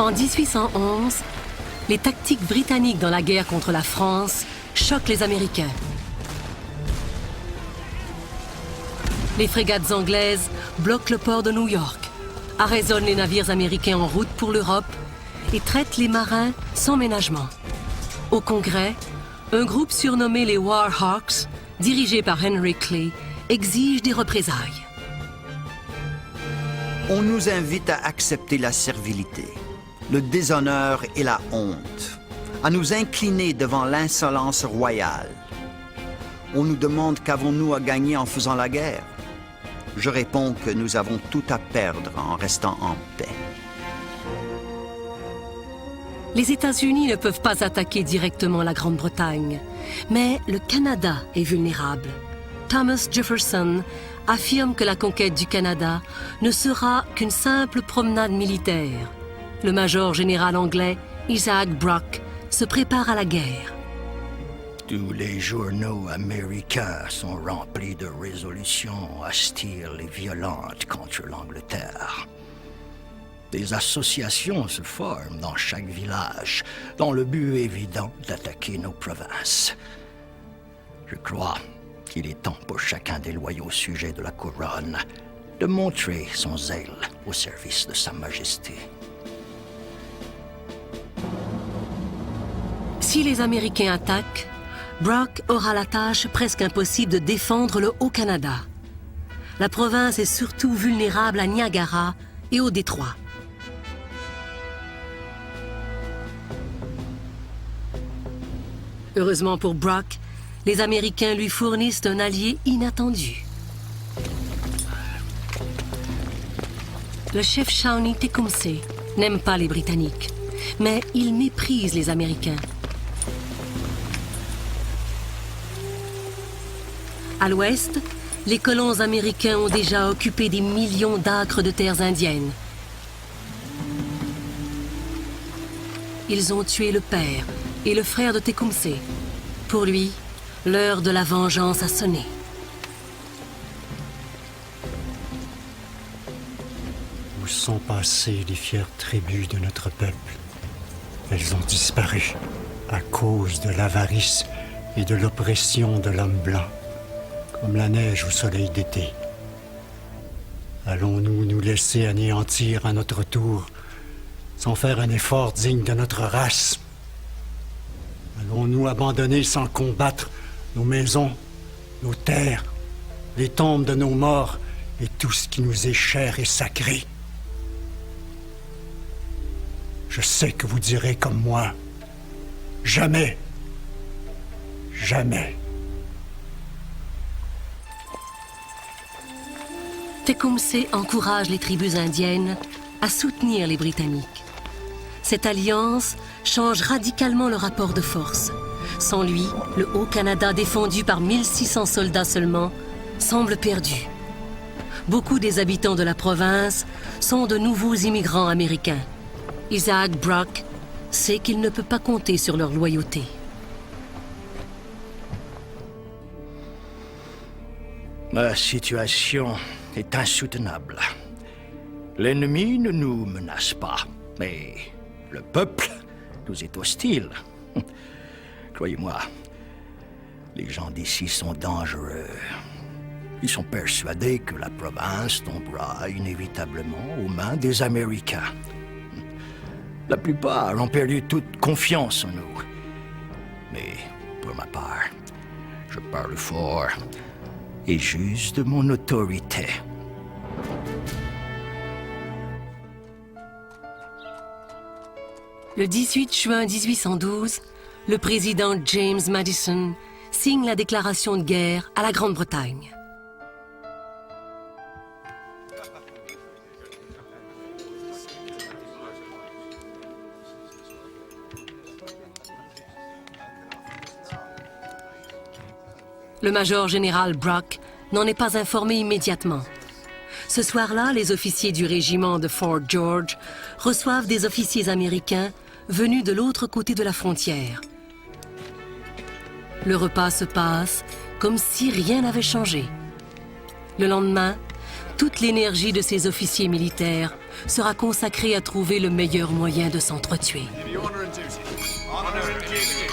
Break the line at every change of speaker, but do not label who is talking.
En 1811, les tactiques britanniques dans la guerre contre la France choquent les Américains. Les frégates anglaises bloquent le port de New York, arraisonnent les navires américains en route pour l'Europe et traitent les marins sans ménagement. Au Congrès, un groupe surnommé les War Hawks, dirigé par Henry Clay, exige des représailles.
On nous invite à accepter la servilité, le déshonneur et la honte, à nous incliner devant l'insolence royale. On nous demande qu'avons-nous à gagner en faisant la guerre? Je réponds que nous avons tout à perdre en restant en paix.
Les États-Unis ne peuvent pas attaquer directement la Grande-Bretagne, mais le Canada est vulnérable. Thomas Jefferson affirme que la conquête du Canada ne sera qu'une simple promenade militaire. Le major général anglais, Isaac Brock, se prépare à la guerre.
Tous les journaux américains sont remplis de résolutions hostiles et violentes contre l'Angleterre. Des associations se forment dans chaque village, dans le but évident d'attaquer nos provinces. Je crois qu'il est temps pour chacun des loyaux sujets de la couronne de montrer son zèle au service de Sa Majesté.
Si les Américains attaquent, Brock aura la tâche presque impossible de défendre le Haut-Canada. La province est surtout vulnérable à Niagara et au Détroit. Heureusement pour Brock, les Américains lui fournissent un allié inattendu. Le chef Shawnee Tecumseh n'aime pas les Britanniques, mais il méprise les Américains. À l'ouest, les colons américains ont déjà occupé des millions d'acres de terres indiennes. Ils ont tué le père et le frère de Tecumseh. Pour lui, l'heure de la vengeance a sonné.
Où sont passées les fières tribus de notre peuple? Elles ont disparu à cause de l'avarice et de l'oppression de l'homme blanc, comme la neige au soleil d'été. Allons-nous nous laisser anéantir à notre tour, sans faire un effort digne de notre race? Allons-nous abandonner sans combattre nos maisons, nos terres, les tombes de nos morts et tout ce qui nous est cher et sacré? Je sais que vous direz comme moi, jamais, jamais.
Tecumseh encourage les tribus indiennes à soutenir les Britanniques. Cette alliance change radicalement le rapport de force. Sans lui, le Haut-Canada, défendu par 1600 soldats seulement, semble perdu. Beaucoup des habitants de la province sont de nouveaux immigrants américains. Isaac Brock sait qu'il ne peut pas compter sur leur loyauté.
La situation est insoutenable. L'ennemi ne nous menace pas, mais le peuple nous est hostile. Croyez-moi, les gens d'ici sont dangereux. Ils sont persuadés que la province tombera inévitablement aux mains des Américains. La plupart ont perdu toute confiance en nous. Mais pour ma part, je parle fort et j'use de mon autorité.
Le 18 juin 1812, le président James Madison signe la déclaration de guerre à la Grande-Bretagne. Le major général Brock n'en est pas informé immédiatement. Ce soir-là, les officiers du régiment de Fort George reçoivent des officiers américains venus de l'autre côté de la frontière. Le repas se passe comme si rien n'avait changé. Le lendemain, toute l'énergie de ces officiers militaires sera consacré à trouver le meilleur moyen de s'entretuer.
Honor and duty. Honor and duty.